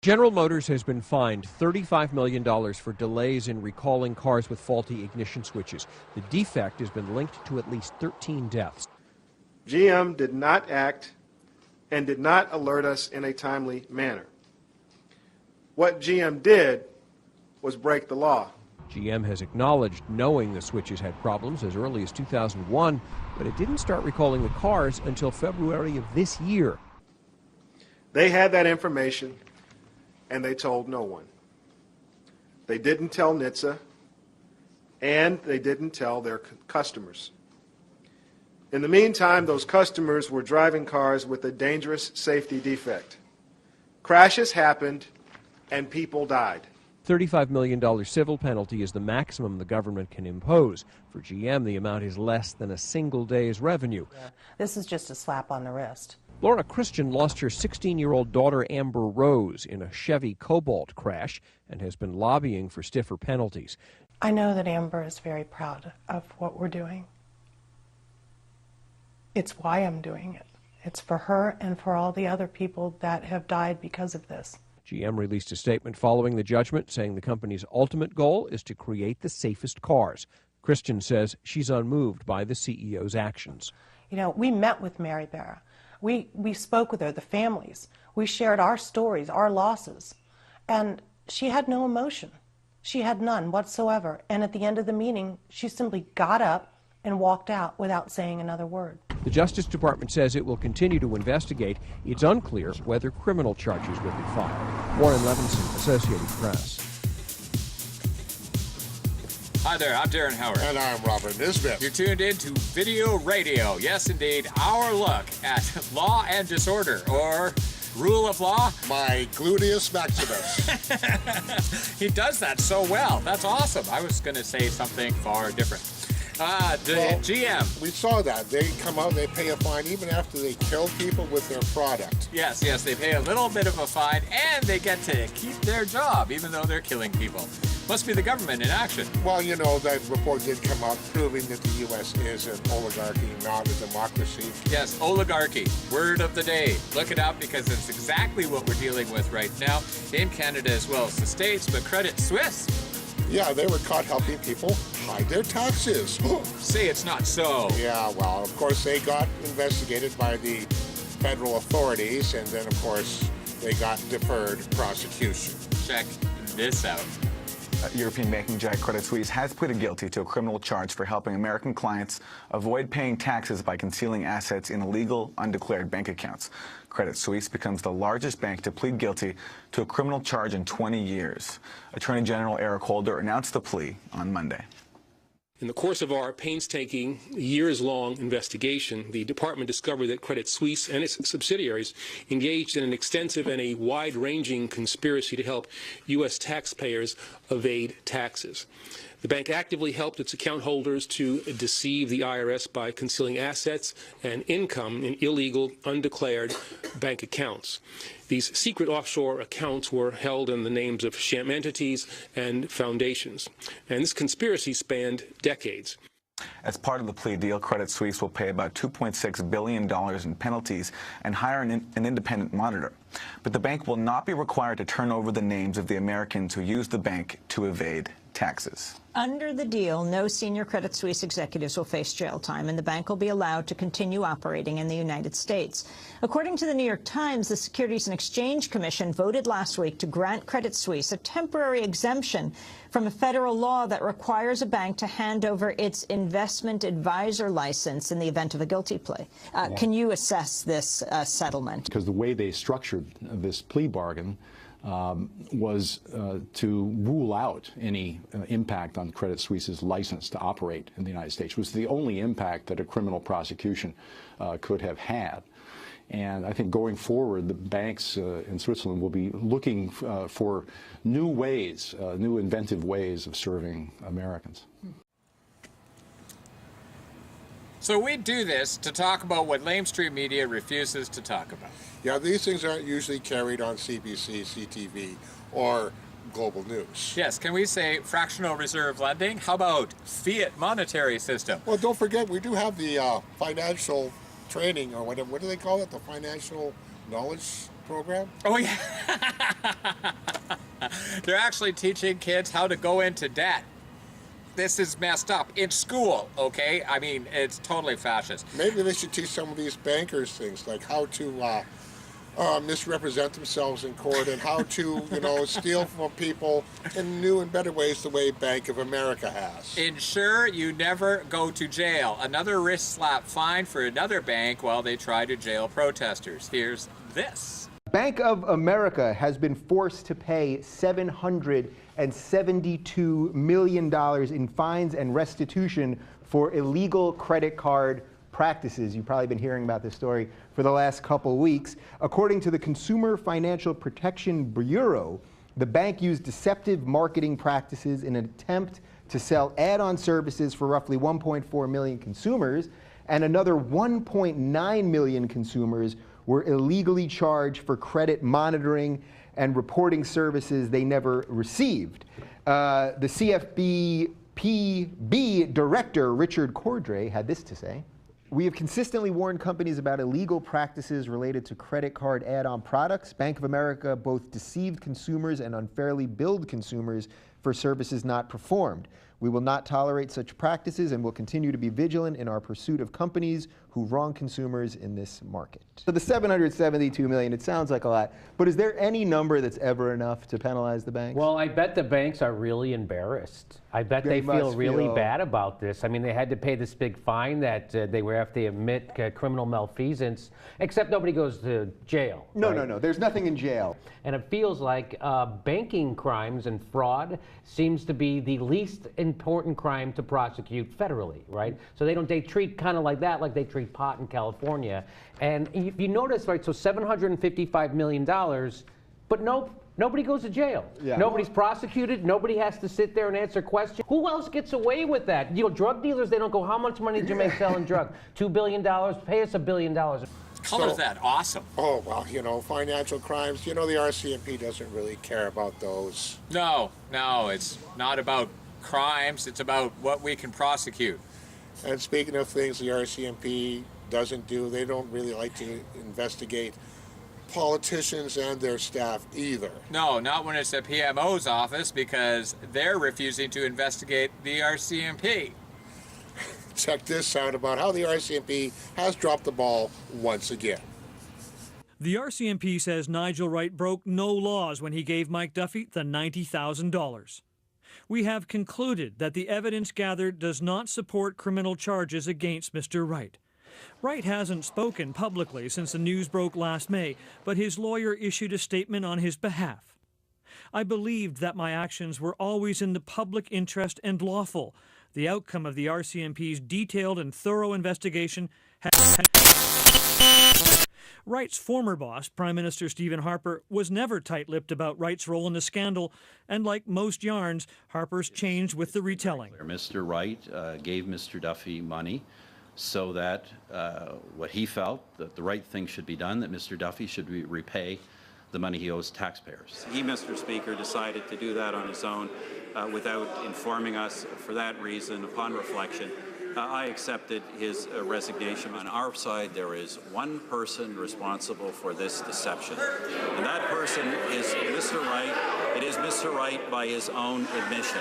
General Motors has been fined $35 million for delays in recalling cars with faulty ignition switches. The defect has been linked to at least 13 deaths. GM did not act and did not alert us in a timely manner. What GM did was break the law. GM has acknowledged knowing the switches had problems as early as 2001, but it didn't start recalling the cars until February of this year. They had that information, and they told no one. They didn't tell NHTSA, and they didn't tell their customers. In the meantime, those customers were driving cars with a dangerous safety defect. Crashes happened, and people died. $35 million civil penalty is the maximum the government can impose. For GM, the amount is less than a single day's revenue. This is just a slap on the wrist. Laura Christian lost her 16-year-old daughter Amber Rose in a Chevy Cobalt crash and has been lobbying for stiffer penalties. I know that Amber is very proud of what we're doing. It's why I'm doing it. It's for her and for all the other people that have died because of this. GM released a statement following the judgment saying the company's ultimate goal is to create the safest cars. Christian says she's unmoved by the CEO's actions. You know, we met with Mary Barra. We spoke with her, the families. We shared our stories, our losses. And she had no emotion. She had none whatsoever. And at the end of the meeting, she simply got up and walked out without saying another word. The Justice Department says it will continue to investigate. It's unclear whether criminal charges will be filed. Warren Levinson, Associated Press. Hi there, I'm Darren Howard. And I'm Robert Nisbet. You're tuned in to Video Radio. Yes, indeed, our look at law and disorder, or rule of law. My gluteus maximus. He does that so well. That's awesome. I was going to say something far different. GM. We saw that. They come out, they pay a fine even after they kill people with their product. Yes, they pay a little bit of a fine, and they get to keep their job, even though they're killing people. Must be the government in action. Well, you know, that report did come out proving that the U.S. is an oligarchy, not a democracy. Yes, oligarchy. Word of the day. Look it up because it's exactly what we're dealing with right now in Canada as well as the States, but credit Suisse. Yeah, they were caught helping people hide their taxes. Say it's not so. Yeah, well, of course, they got investigated by the federal authorities, and then, of course, they got deferred prosecution. Check this out. European banking giant Credit Suisse has pleaded guilty to a criminal charge for helping American clients avoid paying taxes by concealing assets in illegal, undeclared bank accounts. Credit Suisse becomes the largest bank to plead guilty to a criminal charge in 20 years. Attorney General Eric Holder announced the plea on Monday. In the course of our painstaking, years-long investigation, the department discovered that Credit Suisse and its subsidiaries engaged in an extensive and a wide-ranging conspiracy to help U.S. taxpayers evade taxes. The bank actively helped its account holders to deceive the IRS by concealing assets and income in illegal, undeclared bank accounts. These secret offshore accounts were held in the names of sham entities and foundations. And this conspiracy spanned decades. As part of the plea deal, Credit Suisse will pay about $2.6 billion in penalties and hire an independent monitor. But the bank will not be required to turn over the names of the Americans who used the bank to evade taxes. Under the deal, no senior Credit Suisse executives will face jail time, and the bank will be allowed to continue operating in the United States. According to the New York Times, the Securities and Exchange Commission voted last week to grant Credit Suisse a temporary exemption from a federal law that requires a bank to hand over its investment advisor license in the event of a guilty plea. Can you assess this settlement? Because the way they structured this plea bargain was to rule out any impact on Credit Suisse's license to operate in the United States. It was the only impact that a criminal prosecution could have had. And I think going forward, the banks in Switzerland will be looking for new ways, new inventive ways of serving Americans. So we do this to talk about what lamestream media refuses to talk about. Yeah, these things aren't usually carried on CBC, CTV, or Global News. Yes, can we say fractional reserve lending? How about fiat monetary system? Well, don't forget, we do have the financial training, or whatever. What do they call it? The financial knowledge program? Oh, yeah. They're actually teaching kids how to go into debt. This is messed up. In school, okay? I mean, it's totally fascist. Maybe they should teach some of these bankers things, like how to misrepresent themselves in court and how to, steal from people in new and better ways the way Bank of America has. Ensure you never go to jail. Another wrist slap fine for another bank while they try to jail protesters. Here's this. Bank of America has been forced to pay $772 million in fines and restitution for illegal credit card practices. You've probably been hearing about this story for the last couple weeks. According to the Consumer Financial Protection Bureau, the bank used deceptive marketing practices in an attempt to sell add-on services for roughly 1.4 million consumers, and another 1.9 million consumers were illegally charged for credit monitoring and reporting services they never received. The CFPB director, Richard Cordray, had this to say. We have consistently warned companies about illegal practices related to credit card add-on products. Bank of America both deceived consumers and unfairly billed consumers for services not performed. We will not tolerate such practices and will continue to be vigilant in our pursuit of companies who wrong consumers in this market. So the $772 million, it sounds like a lot, but is there any number that's ever enough to penalize the banks? Well, I bet the banks are really embarrassed. I bet they feel really bad about this. I mean, they had to pay this big fine that they were have to admit criminal malfeasance, except nobody goes to jail. No, right? no, there's nothing in jail. And it feels like banking crimes and fraud seems to be the least important crime to prosecute federally, right? So they treat kind of like that, like they treat pot in California. And if you notice, right, so $755 million, but nobody goes to jail. Yeah. Nobody's prosecuted. Nobody has to sit there and answer questions. Who else gets away with that? Drug dealers, they don't go, how much money did you make selling drugs? $2 billion? Pay us $1 billion. Colors that awesome. Oh, well, financial crimes, the RCMP doesn't really care about those. No, it's not about crimes. It's about what we can prosecute. And speaking of things the RCMP doesn't do, they don't really like to investigate politicians and their staff either. No, not when it's the PMO's office, because they're refusing to investigate the RCMP. Check this out about how the RCMP has dropped the ball once again. The RCMP says Nigel Wright broke no laws when he gave Mike Duffy the $90,000. We have concluded that the evidence gathered does not support criminal charges against Mr. Wright. Wright hasn't spoken publicly since the news broke last May, but his lawyer issued a statement on his behalf. I believed that my actions were always in the public interest and lawful. The outcome of the RCMP's detailed and thorough investigation has... Wright's former boss, Prime Minister Stephen Harper, was never tight-lipped about Wright's role in the scandal, and like most yarns, Harper's changed with the retelling. Mr. Wright gave Mr. Duffy money so that what he felt that the right thing should be done, that Mr. Duffy should repay the money he owes taxpayers. He, Mr. Speaker, decided to do that on his own without informing us. For that reason, upon reflection, I accepted his resignation. On our side, there is one person responsible for this deception, and that person is Mr. Wright. It is Mr. Wright by his own admission.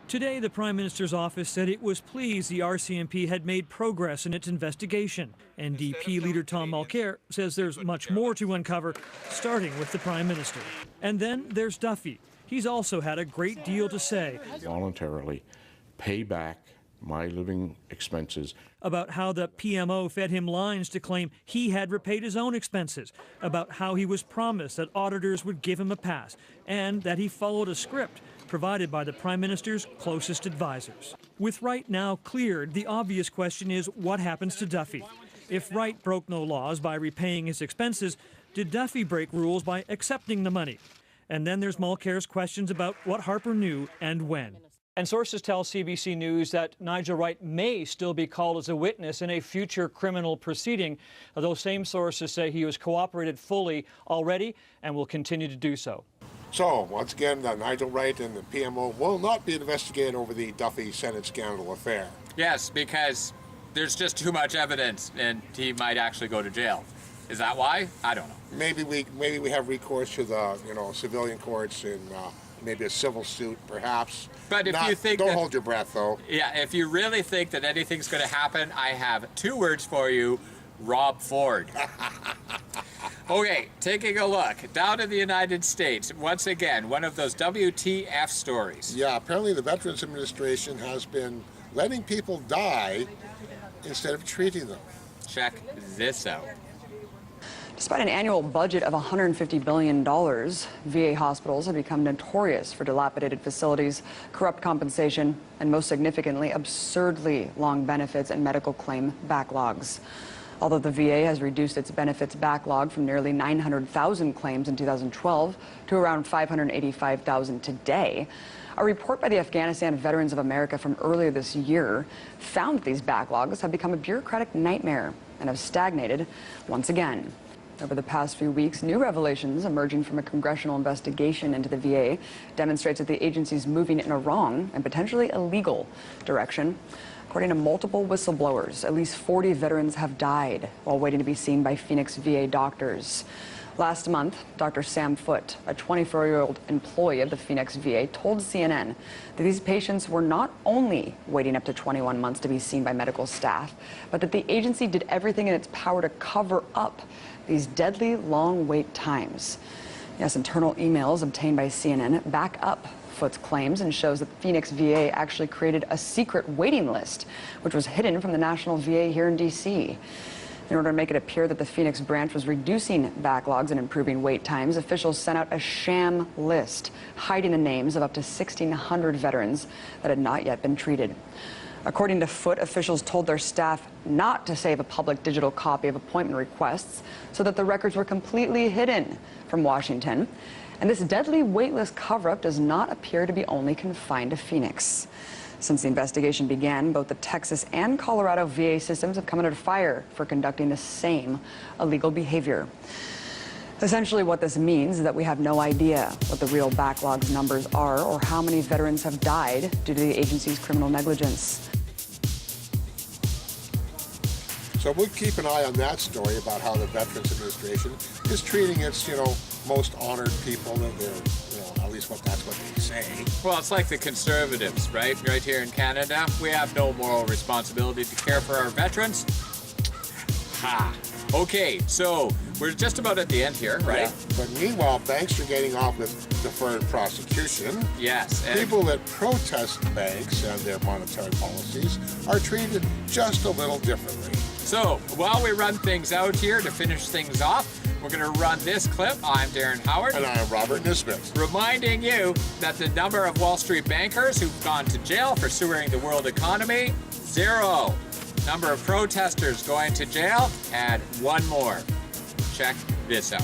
Today, the Prime Minister's office said it was pleased the RCMP had made progress in its investigation. NDP leader Tom Mulcair says there's much more to uncover, starting with the Prime Minister. And then there's Duffy. He's also had a great deal to say. Voluntarily pay back my living expenses. About how the PMO fed him lines to claim he had repaid his own expenses, about how he was promised that auditors would give him a pass, and that he followed a script provided by the Prime Minister's closest advisors. With Wright now cleared, the obvious question is what happens to Duffy? If Wright broke no laws by repaying his expenses, did Duffy break rules by accepting the money? And then there's Mulcair's questions about what Harper knew and when. And sources tell CBC News that Nigel Wright may still be called as a witness in a future criminal proceeding. Those same sources say he has cooperated fully already and will continue to do so. So, once again, Nigel Wright and the PMO will not be investigated over the Duffy Senate scandal affair. Yes, because there's just too much evidence and he might actually go to jail. Is that why? I don't know. Maybe we have recourse to the civilian courts and maybe a civil suit, perhaps. But if you think don't hold your breath, though. Yeah, if you really think that anything's going to happen, I have 2 words for you: Rob Ford. Okay, taking a look down in the United States. Once again, one of those WTF stories. Yeah, apparently the Veterans Administration has been letting people die instead of treating them. Check this out. Despite an annual budget of $150 billion, VA hospitals have become notorious for dilapidated facilities, corrupt compensation, and most significantly, absurdly long benefits and medical claim backlogs. Although the VA has reduced its benefits backlog from nearly 900,000 claims in 2012 to around 585,000 today, a report by the Afghanistan Veterans of America from earlier this year found that these backlogs have become a bureaucratic nightmare and have stagnated once again. Over the past few weeks, new revelations emerging from a congressional investigation into the VA demonstrates that the agency is moving in a wrong and potentially illegal direction. According to multiple whistleblowers, at least 40 veterans have died while waiting to be seen by Phoenix VA doctors. Last month, Dr. Sam Foote, a 24-year-old employee of the Phoenix VA, told CNN that these patients were not only waiting up to 21 months to be seen by medical staff, but that the agency did everything in its power to cover up these deadly long wait times. Yes, internal emails obtained by CNN back up Foote's claims and shows that Phoenix VA actually created a secret waiting list, which was hidden from the national VA here in D.C. In order to make it appear that the Phoenix branch was reducing backlogs and improving wait times, officials sent out a sham list, hiding the names of up to 1,600 veterans that had not yet been treated. According to Foote, officials told their staff not to save a public digital copy of appointment requests so that the records were completely hidden from Washington. And this deadly waitlist cover-up does not appear to be only confined to Phoenix. Since the investigation began, both the Texas and Colorado VA systems have come under fire for conducting the same illegal behavior. Essentially, what this means is that we have no idea what the real backlogs numbers are or how many veterans have died due to the agency's criminal negligence. So we'll keep an eye on that story about how the Veterans Administration is treating its, most honored people. That they're, at least that's what they say. Well, it's like the Conservatives, right? Right here in Canada, we have no moral responsibility to care for our veterans. Ha! Okay, so we're just about at the end here, right? Yeah. But meanwhile, banks are getting off with deferred prosecution. Yes. People that protest banks and their monetary policies are treated just a little differently. So while we run things out here to finish things off, we're going to run this clip. I'm Darren Howard. And I'm Robert Nisbet. Reminding you that the number of Wall Street bankers who've gone to jail for sewering the world economy, 0. Number of protesters going to jail, add 1 more. Check this out.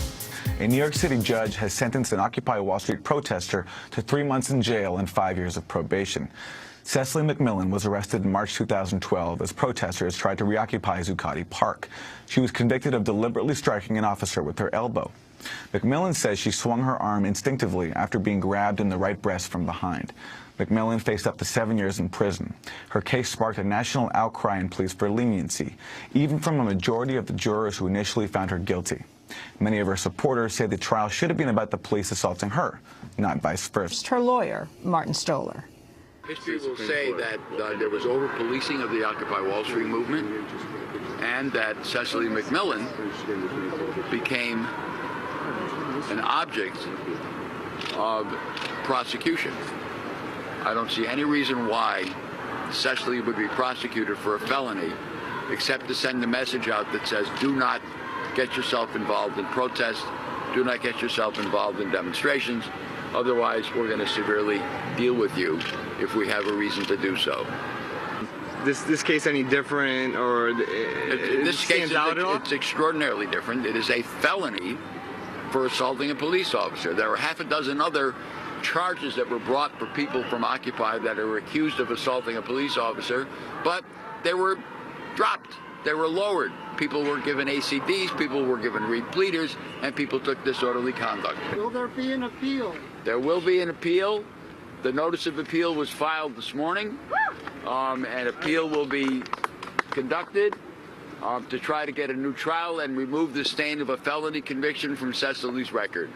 A New York City judge has sentenced an Occupy Wall Street protester to 3 months in jail and 5 years of probation. Cecily McMillan was arrested in March 2012 as protesters tried to reoccupy Zuccotti Park. She was convicted of deliberately striking an officer with her elbow. McMillan says she swung her arm instinctively after being grabbed in the right breast from behind. McMillan faced up to 7 years in prison. Her case sparked a national outcry and pleas for leniency, even from a majority of the jurors who initially found her guilty. Many of her supporters say the trial should have been about the police assaulting her, not vice versa. Her lawyer, Martin Stoller. History will say that there was over-policing of the Occupy Wall Street movement and that Cecily McMillan became an object of prosecution. I don't see any reason why Cecily would be prosecuted for a felony except to send a message out that says, do not get yourself involved in protests, do not get yourself involved in demonstrations, otherwise we're going to severely deal with you if we have a reason to do so. This case any different, or this case out at all? It's extraordinarily different. It is a felony for assaulting a police officer. There are half a dozen other charges that were brought for people from Occupy that are accused of assaulting a police officer, but they were dropped. They were lowered. People were given ACDs, people were given repleaders, and people took disorderly conduct. Will there be an appeal? There will be an appeal. The notice of appeal was filed this morning. An appeal will be conducted. to try to get a new trial and remove the stain of a felony conviction from Cecily's record.